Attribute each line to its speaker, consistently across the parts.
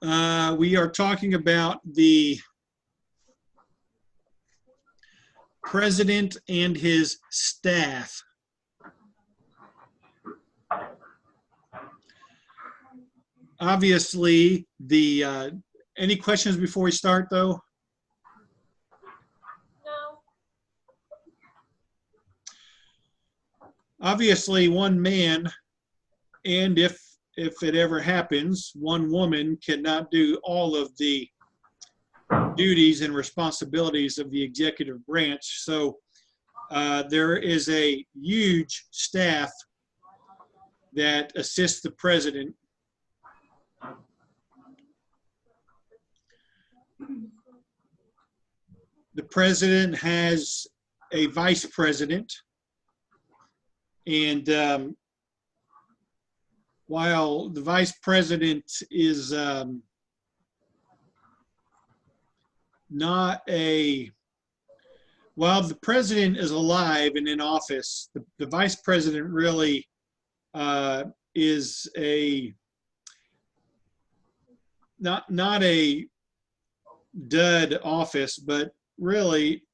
Speaker 1: We are talking about the president and his staff. Obviously, any questions before we start, though?
Speaker 2: No.
Speaker 1: Obviously, one man, and if it ever happens, one woman cannot do all of the duties and responsibilities of the executive branch. So there is a huge staff that assists the president. The president has a vice president, and while the vice president is while the president is alive and in office, the vice president really is not a dud office, but really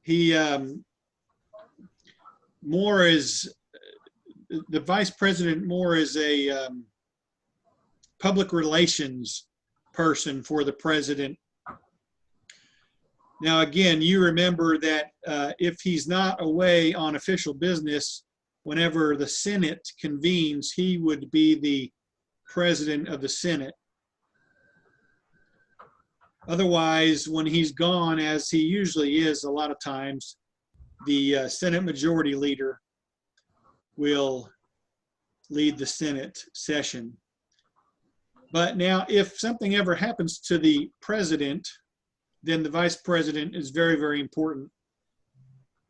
Speaker 1: he more is the vice president more is a public relations person for the president. Now, again, you remember that if he's not away on official business, whenever the Senate convenes, he would be the president of the Senate. Otherwise, when he's gone, as he usually is a lot of times, the Senate Majority Leader will lead the Senate session. But now, if something ever happens to the president, then the vice president is very, very important.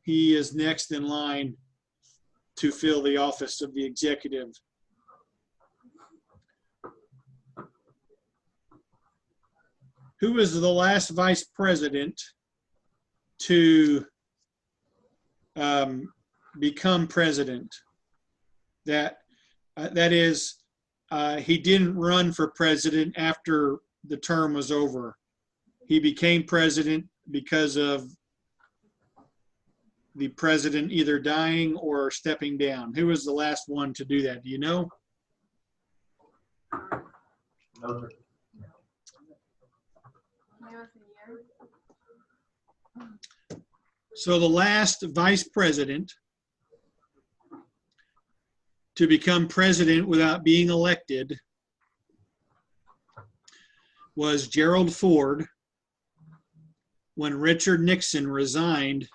Speaker 1: He is next in line to fill the office of the executive. Who was the last vice president to become president? That is, he didn't run for president after the term was over. He became president because of the president either dying or stepping down. Who was the last one to do that? Do you know?
Speaker 3: No.
Speaker 1: So the last vice president to become president without being elected was Gerald Ford, when Richard Nixon resigned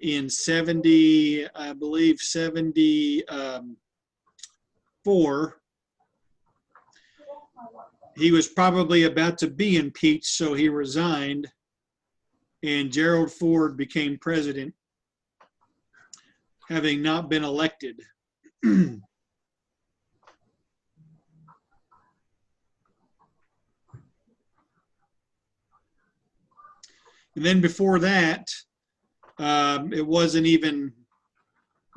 Speaker 1: in 70, I believe 74. He was probably about to be impeached, so he resigned, and Gerald Ford became president, having not been elected. And then before that, it wasn't even,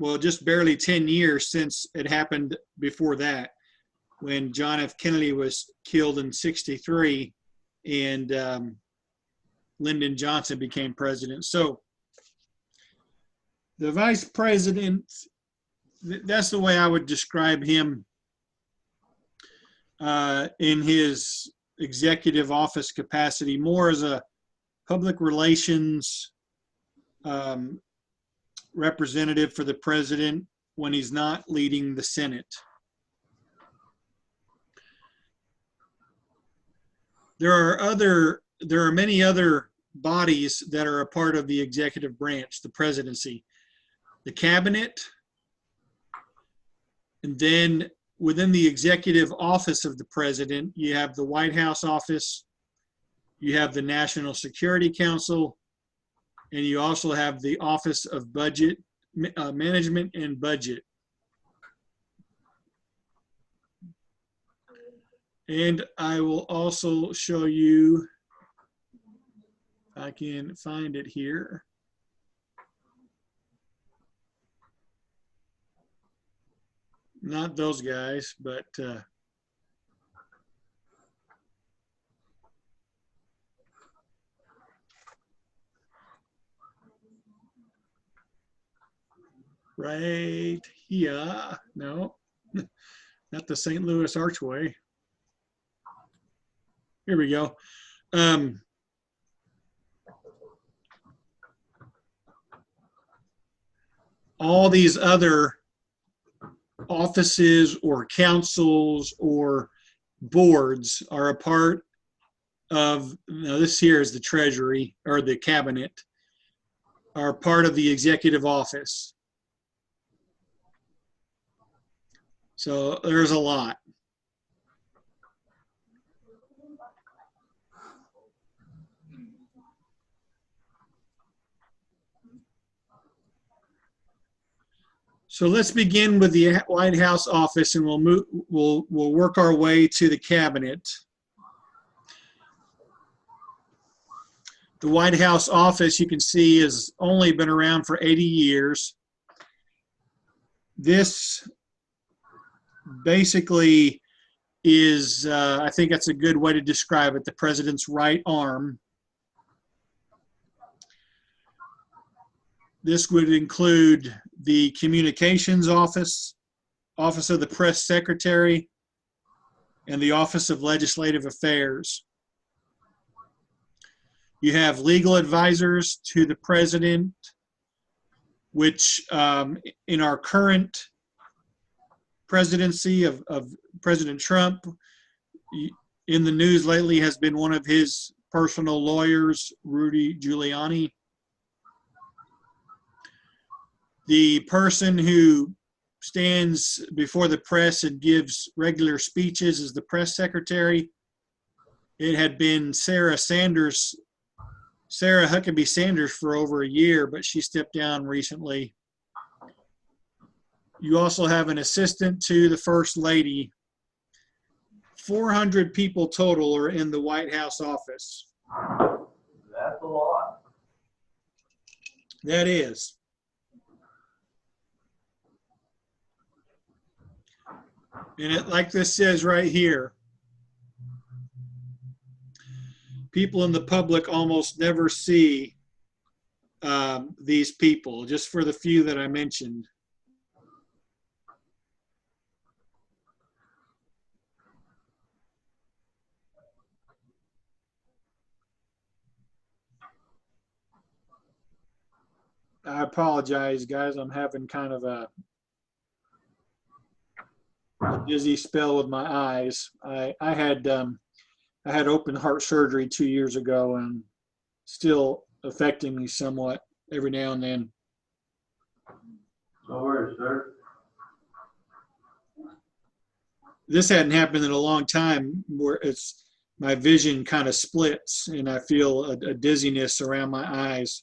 Speaker 1: well, just barely 10 years since it happened before that, when John F. Kennedy was killed in '63 and Lyndon Johnson became president. So the vice president, that's the way I would describe him in his executive office capacity, more as a public relations representative for the president when he's not leading the Senate. There are many other bodies that are a part of the executive branch, the presidency, the cabinet, and then within the executive office of the president, you have the White House office, you have the National Security Council, and you also have the Office of Budget Management and Budget. And I will also show you, if I can find it here. Not those guys, but right here. No, not the St. Louis Archway. Here we go. All these other offices or councils or boards are a part of, now this here is the Treasury or the Cabinet, are part of the executive office. So there's a lot. So let's begin with the White House office, and we'll work our way to the cabinet. The White House office, you can see, has only been around for 80 years. This basically is, I think that's a good way to describe it, the president's right arm. This would include the communications office, office of the press secretary, and the office of legislative affairs. You have legal advisors to the president, which in our current presidency of President Trump, in the news lately has been one of his personal lawyers, Rudy Giuliani. The person who stands before the press and gives regular speeches is the press secretary. It had been Sarah Huckabee Sanders for over a year, but she stepped down recently. You also have an assistant to the First Lady. 400 people total are in the White House office.
Speaker 2: That's a lot.
Speaker 1: That is. And it, like this says right here, people in the public almost never see these people, just for the few that I mentioned. I apologize, guys. I'm having kind of a dizzy spell with my eyes. I had open heart surgery 2 years ago, and still affecting me somewhat every now and then.
Speaker 2: No worries, sir.
Speaker 1: This hadn't happened in a long time, where my vision kind of splits and I feel a dizziness around my eyes.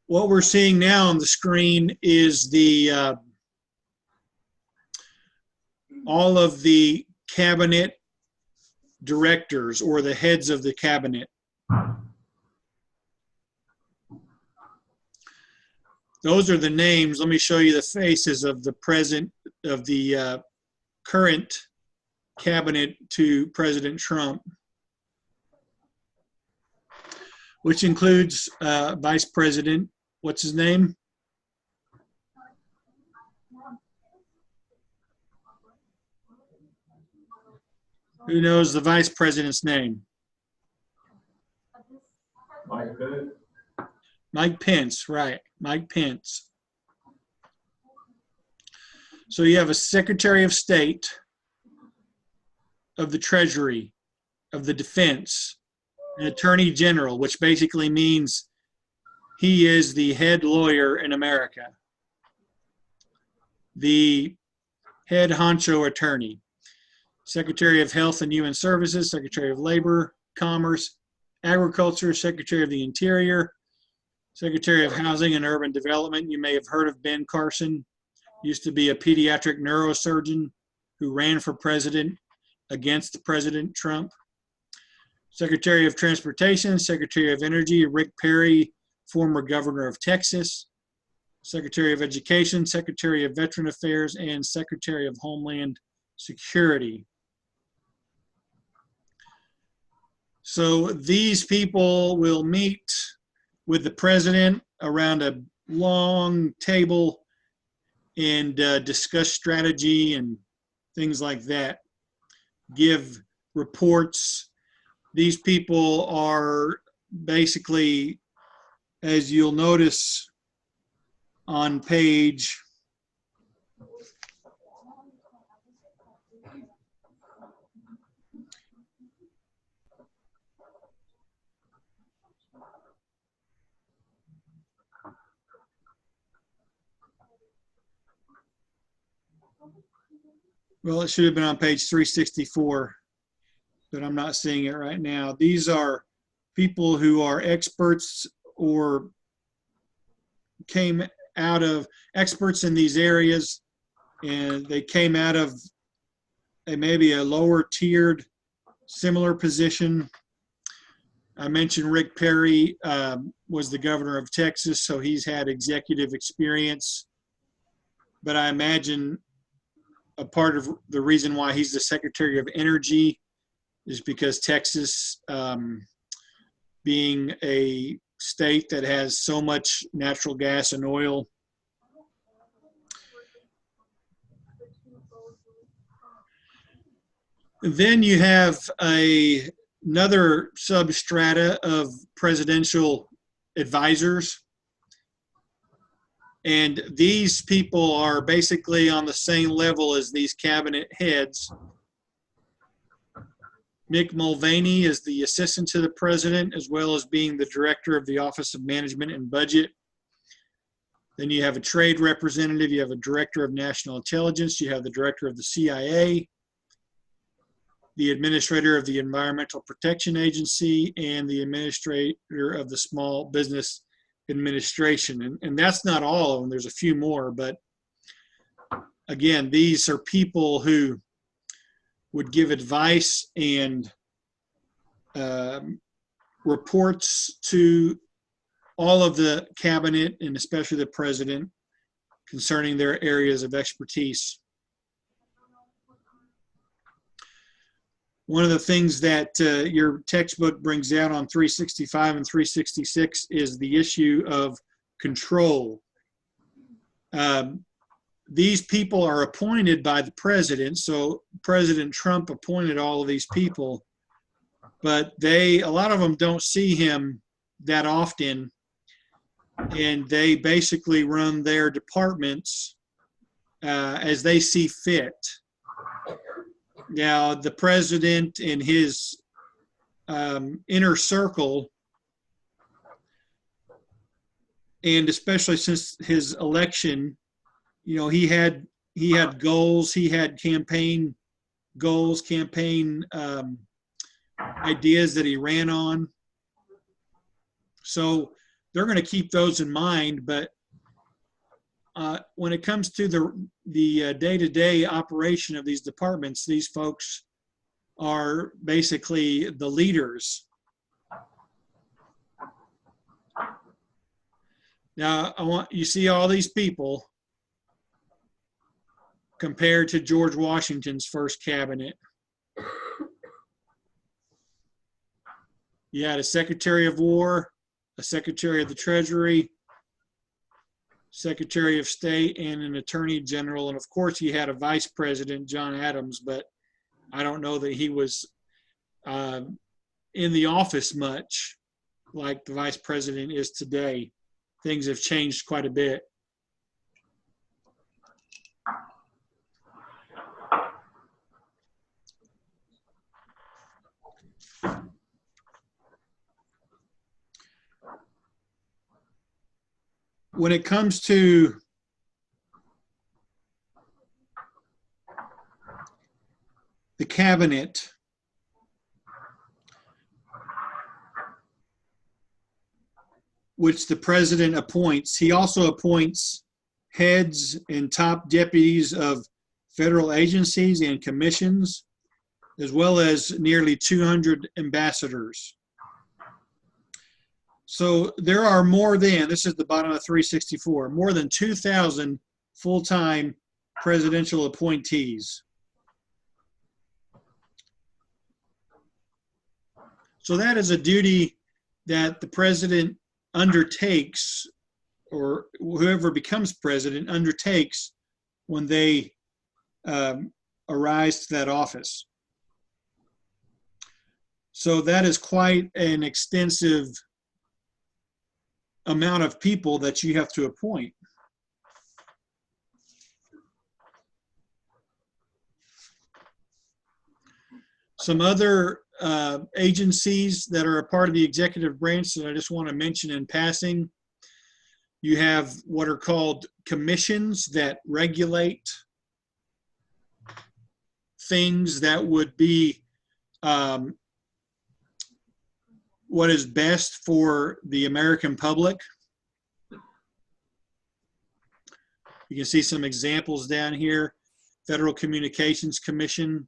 Speaker 1: What we're seeing now on the screen is the all of the cabinet directors, or the heads of the cabinet. Those are the names. Let me show you the faces of the current cabinet to President Trump, which includes Vice President, what's his name? Who knows the Vice President's name?
Speaker 2: Mike Pence.
Speaker 1: Mike Pence, right, Mike Pence. So you have a Secretary of State, of the Treasury, of the Defense, an Attorney General, which basically means he is the head lawyer in America, the head honcho attorney, Secretary of Health and Human Services, Secretary of Labor, Commerce, Agriculture, Secretary of the Interior, Secretary of Housing and Urban Development. You may have heard of Ben Carson. Used to be a pediatric neurosurgeon who ran for president against President Trump. Secretary of Transportation, Secretary of Energy, Rick Perry, former governor of Texas. Secretary of Education, Secretary of Veteran Affairs, and Secretary of Homeland Security. So these people will meet with the president around a long table and discuss strategy and things like that, give reports. These people are basically, as you'll notice on page well, it should have been on page 364, but I'm not seeing it right now. These are people who are experts or came out of experts in these areas, and they came out of maybe a lower tiered similar position. I mentioned Rick Perry was the governor of Texas, so he's had executive experience. But I imagine a part of the reason why he's the Secretary of Energy is because Texas, being a state that has so much natural gas and oil, then you have another substrata of presidential advisors. And these people are basically on the same level as these cabinet heads. Mick Mulvaney is the assistant to the president, as well as being the director of the Office of Management and Budget. Then you have a trade representative, you have a director of national intelligence, you have the director of the CIA, the administrator of the Environmental Protection Agency, and the administrator of the Small Business Administration. And that's not all of them, there's a few more, but again, these are people who would give advice and reports to all of the cabinet and especially the president concerning their areas of expertise. One of the things that your textbook brings out on 365 and 366 is the issue of control. These people are appointed by the president, so President Trump appointed all of these people, but a lot of them don't see him that often, and they basically run their departments as they see fit. Now, the president and his inner circle, and especially since his election, you know, he had goals, he had campaign goals, campaign ideas that he ran on. So they're going to keep those in mind, but when it comes to the day-to-day operation of these departments, these folks are basically the leaders. Now, you see all these people compared to George Washington's first cabinet. You had a Secretary of War, a Secretary of the Treasury, Secretary of State, and an Attorney General. And of course, you had a Vice President, John Adams, but I don't know that he was in the office much like the Vice President is today. Things have changed quite a bit. When it comes to the cabinet, which the president appoints, he also appoints heads and top deputies of federal agencies and commissions, as well as nearly 200 ambassadors. So there are more than, this is the bottom of 364, more than 2,000 full-time presidential appointees. So that is a duty that the president undertakes, or whoever becomes president undertakes when they arise to that office. So that is quite an extensive amount of people that you have to appoint. Some other agencies that are a part of the executive branch that I just want to mention in passing. You have what are called commissions that regulate things that would be what is best for the American public. You can see some examples down here. Federal Communications Commission.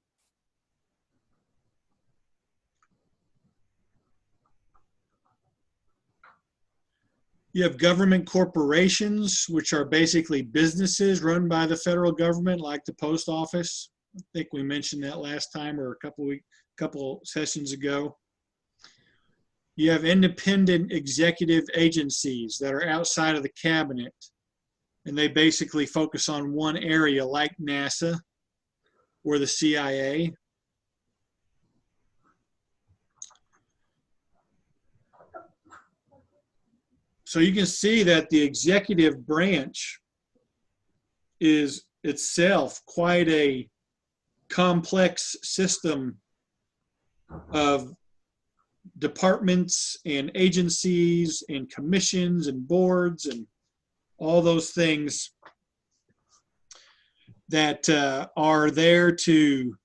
Speaker 1: You have government corporations, which are basically businesses run by the federal government, like the post office. I think we mentioned that last time or a couple sessions ago. You have independent executive agencies that are outside of the cabinet, and they basically focus on one area, like NASA or the CIA. So you can see that the executive branch is itself quite a complex system of departments and agencies and commissions and boards and all those things that are there to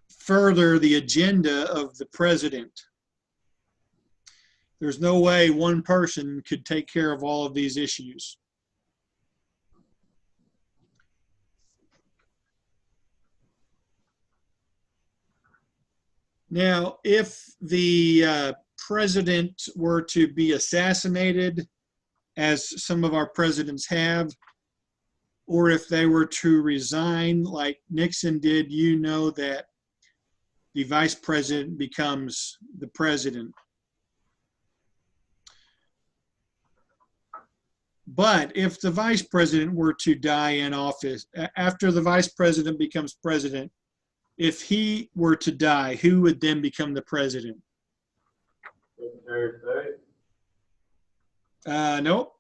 Speaker 1: further the agenda of the president. There's no way one person could take care of all of these issues. Now, if the president were to be assassinated, as some of our presidents have, or if they were to resign like Nixon did, you know that the vice president becomes the president. But if the vice president were to die in office, after the vice president becomes president, if he were to die, who would then become the president?
Speaker 2: Secretary of State.
Speaker 1: Nope.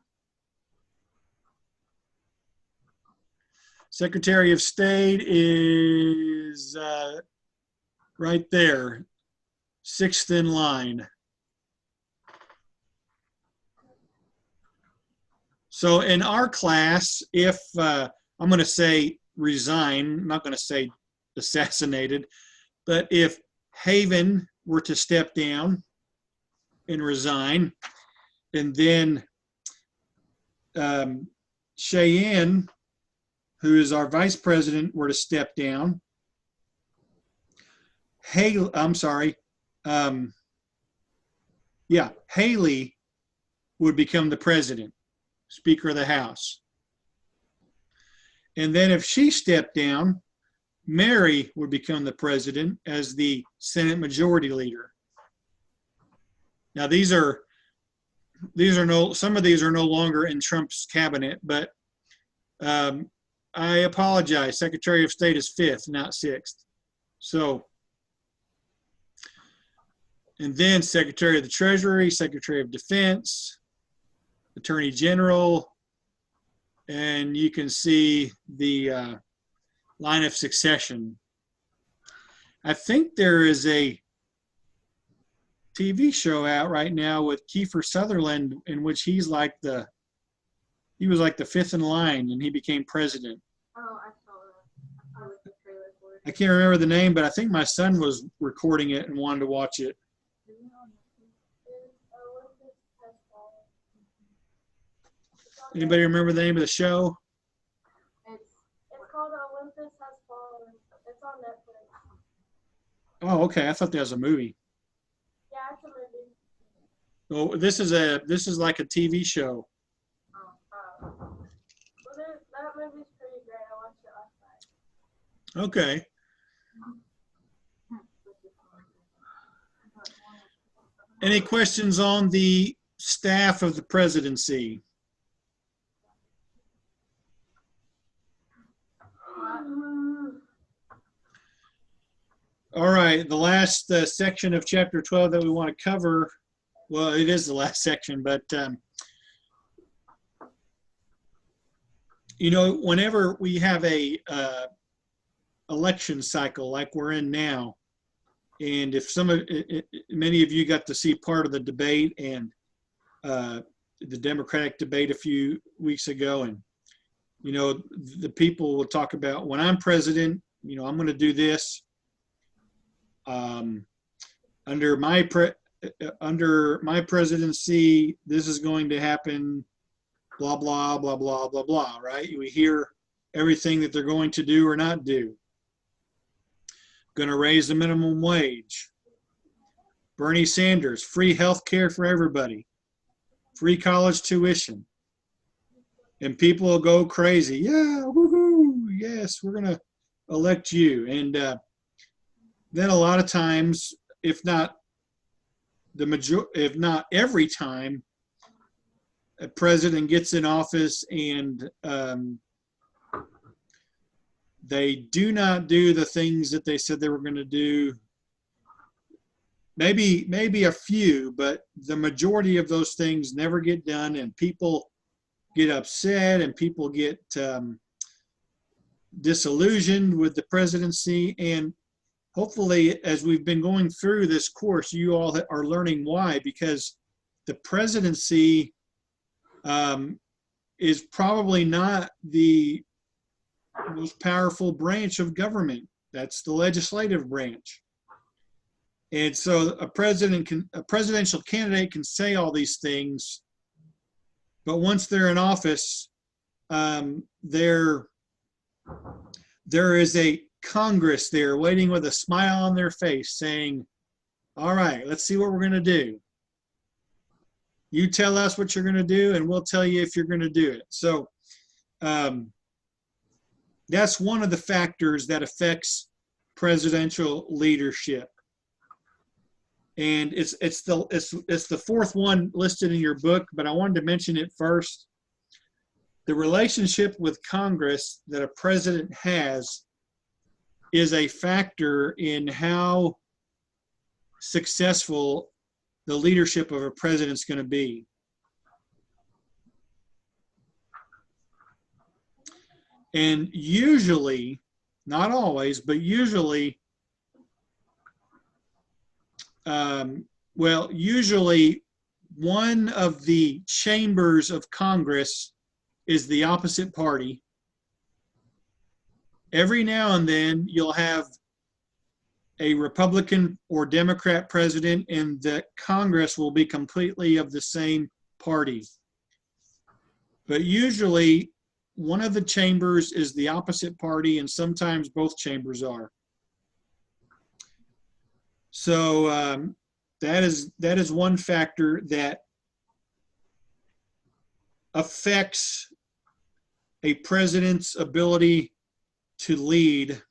Speaker 1: Secretary of State is right there, sixth in line. So in our class, if I'm going to say resign, I'm not going to say assassinated, but if Haven were to step down and resign, and then Cheyenne, who is our vice president, were to step down, Haley would become the president, Speaker of the House. And then if she stepped down, Mary would become the president as the Senate Majority Leader. Now some of these are no longer in Trump's cabinet, but I apologize. Secretary of State is fifth, not sixth. So, and then Secretary of the Treasury, Secretary of Defense, Attorney General, and you can see the line of succession. I think there is a TV show out right now with Kiefer Sutherland in which he was like the fifth in line and he became president.
Speaker 3: Oh, I saw that. I was the trailer for it.
Speaker 1: I can't remember the name, but I think my son was recording it and wanted to watch it. Anybody remember the name of the show?
Speaker 3: It's called Olympus Has Fallen. It's on Netflix.
Speaker 1: Oh, okay. I thought that was a movie.
Speaker 3: Yeah, it's a movie.
Speaker 1: Oh, this is like a TV show.
Speaker 3: Well, that movie's pretty great. I watched it last night.
Speaker 1: Okay. Any questions on the staff of the presidency? All right, the last section of chapter 12 that we want to cover, well, it is the last section, but whenever we have a election cycle like we're in now, and if many of you got to see part of the debate and the Democratic debate a few weeks ago, and the people will talk about, when I'm president, I'm going to do this. Under my presidency, this is going to happen. Blah blah blah blah blah blah. Right? We hear everything that they're going to do or not do. Going to raise the minimum wage. Bernie Sanders, free health care for everybody, free college tuition. And people will go crazy. Yeah, woohoo, yes, we're going to elect you. And then a lot of times, if not every time, a president gets in office and they do not do the things that they said they were going to do. Maybe a few, but the majority of those things never get done, and people get upset and people get disillusioned with the presidency. And hopefully, as we've been going through this course, you all are learning why, because the presidency is probably not the most powerful branch of government. That's the legislative branch. And so a presidential candidate can say all these things, but once they're in office, there is a Congress there waiting with a smile on their face saying, all right, let's see what we're going to do. You tell us what you're going to do, and we'll tell you if you're going to do it. So that's one of the factors that affects presidential leadership. And it's the fourth one listed in your book, but I wanted to mention it first. The relationship with Congress that a president has is a factor in how successful the leadership of a president is going to be. And usually, not always, but usually, usually one of the chambers of Congress is the opposite party. Every now and then you'll have a Republican or Democrat president, and the Congress will be completely of the same party. But usually one of the chambers is the opposite party, and sometimes both chambers are. So that is one factor that affects a president's ability to lead.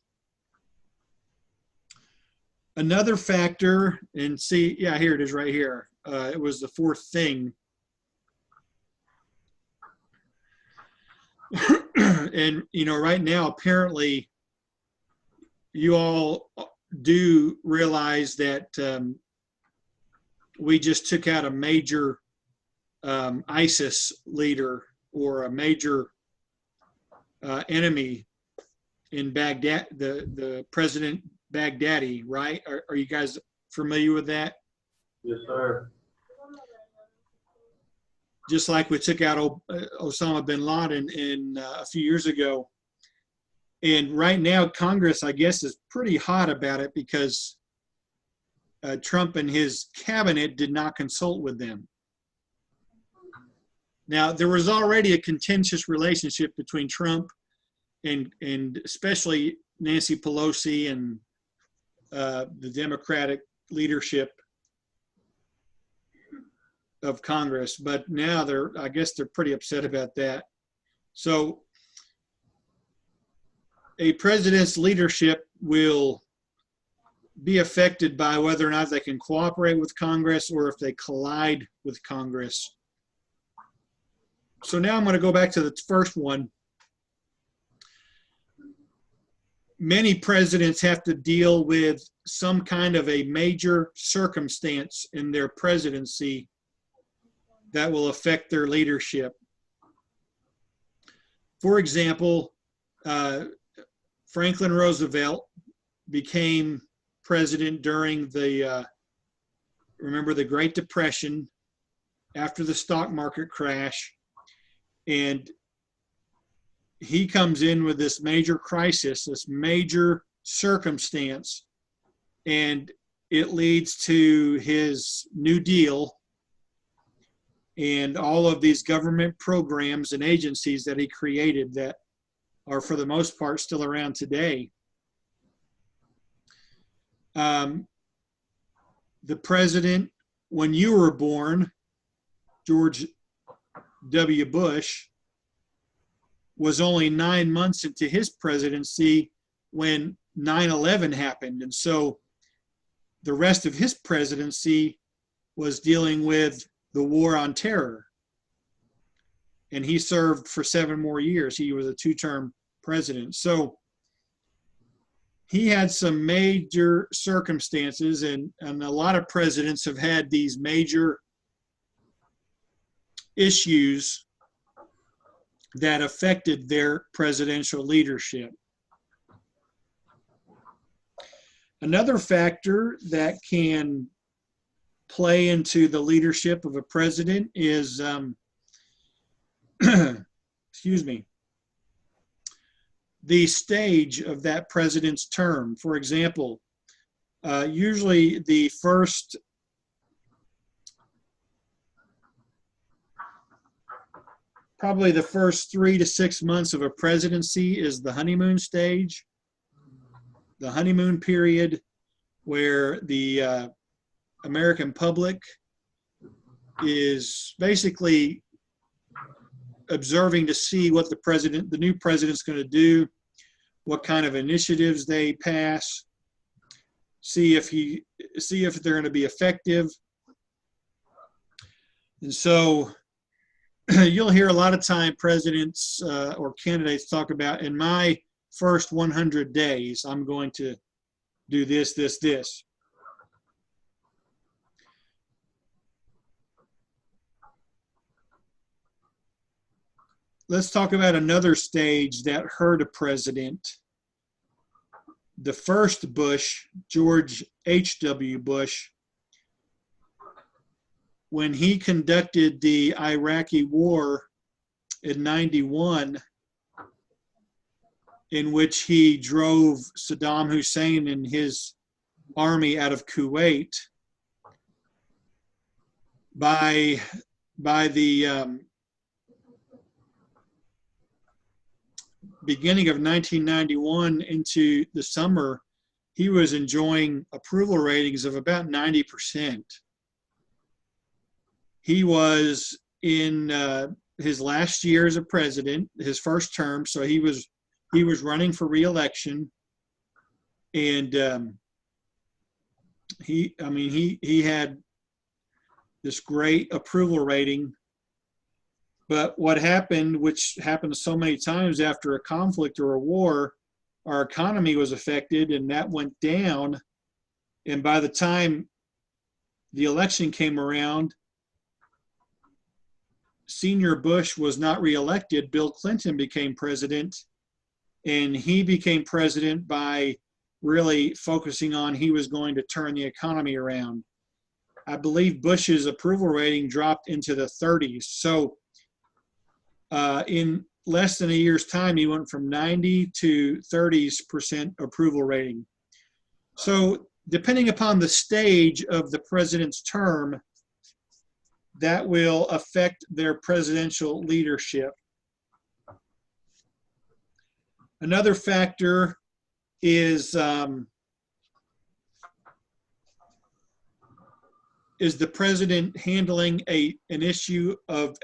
Speaker 1: Another factor, and see, yeah, here it is right here. It was the fourth thing. And, right now, apparently, you all do realize that we just took out a major ISIS leader, or a major enemy in Baghdad, the President Baghdadi, right? Are you guys familiar with that?
Speaker 2: Yes, sir.
Speaker 1: Just like we took out Osama bin Laden a few years ago. And right now, Congress, I guess, is pretty hot about it because Trump and his cabinet did not consult with them. Now, there was already a contentious relationship between Trump and especially Nancy Pelosi and the Democratic leadership of Congress, but now I guess they're pretty upset about that. So a president's leadership will be affected by whether or not they can cooperate with Congress or if they collide with Congress. So now I'm going to go back to the first one. Many presidents have to deal with some kind of a major circumstance in their presidency that will affect their leadership. For example, Franklin Roosevelt became president during the, remember, the Great Depression, after the stock market crash. And he comes in with this major crisis, this major circumstance, and it leads to his New Deal and all of these government programs and agencies that he created that are, for the most part, still around today. The president, when you were born, George W. Bush, was only 9 months into his presidency when 9/11 happened. And so the rest of his presidency was dealing with the war on terror. And he served for 7 more years. He was a 2-term president. So he had some major circumstances, and a lot of presidents have had these major issues that affected their presidential leadership. Another factor that can play into the leadership of a president is, excuse me, the stage of that president's term. For example, usually the first probably the first 3 to 6 months of a presidency is the honeymoon stage, the honeymoon period, where the American public is basically observing to see what the new president's going to do, what kind of initiatives they pass, see if they're going to be effective. And so you'll hear a lot of time presidents or candidates talk about, in my first 100 days, I'm going to do this, this, this. Let's talk about another stage that hurt a president. The first Bush, George H.W. Bush, when he conducted the Iraqi war in '91, in which he drove Saddam Hussein and his army out of Kuwait, by the beginning of 1991 into the summer, he was enjoying approval ratings of about 90%. He was in his last year as a president, his first term, so he was running for re-election, and he had this great approval rating. But what happened, which happened so many times after a conflict or a war, our economy was affected, and that went down. And by the time the election came around, Senior Bush was not reelected. Bill Clinton became president, and he became president by really focusing on he was going to turn the economy around. I believe Bush's approval rating dropped into the 30s. So in less than a year's time, he went from 90 to 30% approval rating. So depending upon the stage of the president's term, that will affect their presidential leadership. Another factor is the president handling an issue of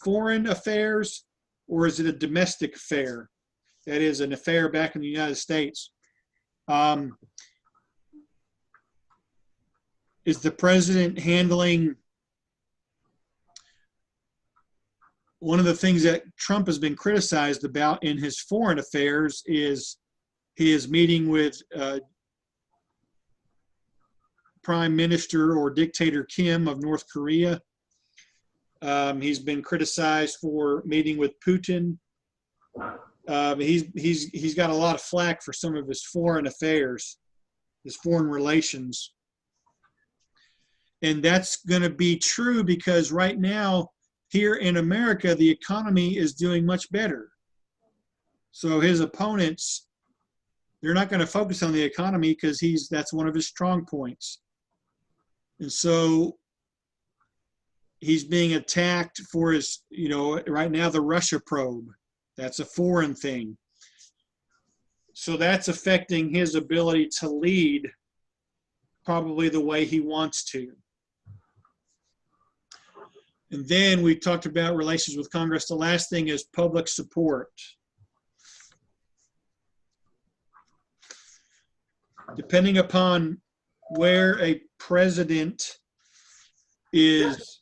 Speaker 1: foreign affairs, or is it a domestic affair? That is an affair back in the United States. is the president handling one of the things that Trump has been criticized about in his foreign affairs is his meeting with Prime Minister or Dictator Kim of North Korea. He's been criticized for meeting with Putin. He's got a lot of flack for some of his foreign affairs, his foreign relations. And that's going to be true because right now, here in America, the economy is doing much better. So his opponents, they're not going to focus on the economy because that's one of his strong points. And so he's being attacked for his, right now the Russia probe. That's a foreign thing. So that's affecting his ability to lead probably the way he wants to. And then we talked about relations with Congress. The last thing is public support. Depending upon where a president is,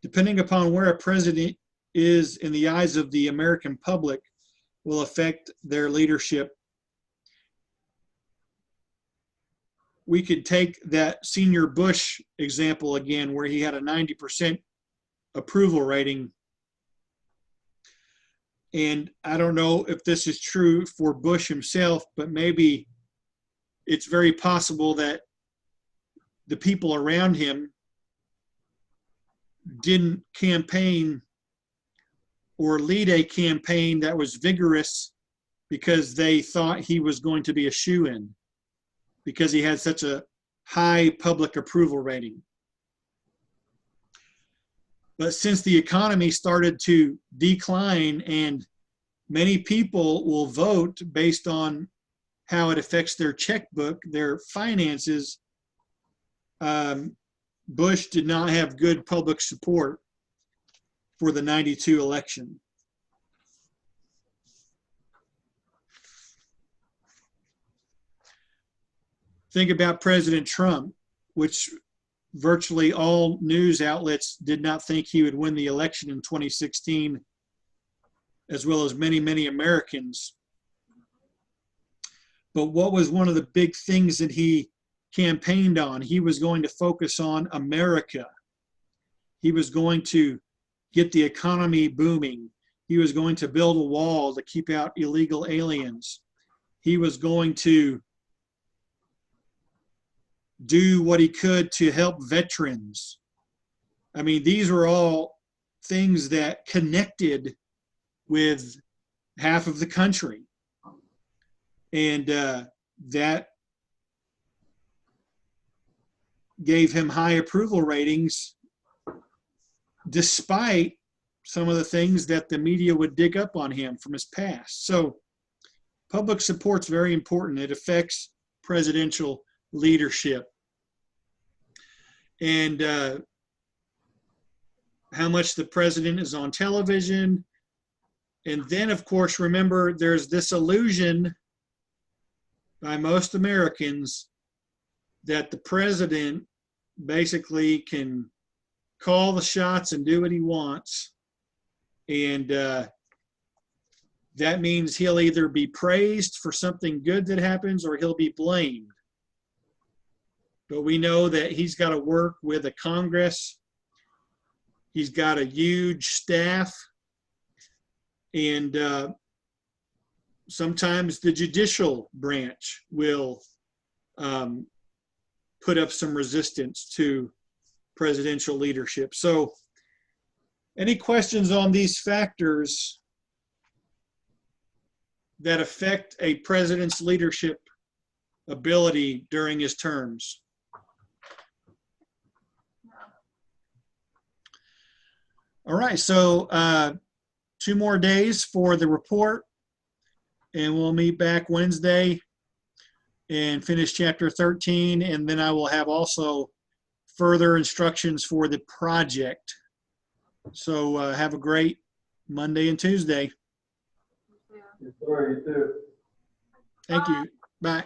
Speaker 1: depending upon where a president is in the eyes of the American public, will affect their leadership. We could take that Senior Bush example again, where he had a 90% approval rating. And I don't know if this is true for Bush himself, but maybe it's very possible that the people around him didn't campaign or lead a campaign that was vigorous because they thought he was going to be a shoo-in, because he had such a high public approval rating. But since the economy started to decline and many people will vote based on how it affects their checkbook, their finances, Bush did not have good public support for the '92 election. Think about President Trump, which virtually all news outlets did not think he would win the election in 2016, as well as many, many Americans. But what was one of the big things that he campaigned on? He was going to focus on America. He was going to get the economy booming. He was going to build a wall to keep out illegal aliens. He was going to do what he could to help veterans. I mean, these were all things that connected with half of the country. And that gave him high approval ratings, despite some of the things that the media would dig up on him from his past. So public support's very important. It affects presidential leadership. And how much the president is on television. And then, of course, remember, there's this illusion by most Americans that the president basically can call the shots and do what he wants. And that means he'll either be praised for something good that happens or he'll be blamed. But we know that he's got to work with a Congress. He's got a huge staff. And sometimes the judicial branch will put up some resistance to presidential leadership. So any questions on these factors that affect a president's leadership ability during his terms? All right, so 2 more days for the report, and we'll meet back Wednesday and finish chapter 13, and then I will have also further instructions for the project. So have a great Monday and Tuesday.
Speaker 2: Yes, sir, you too.
Speaker 1: Thank you. Bye.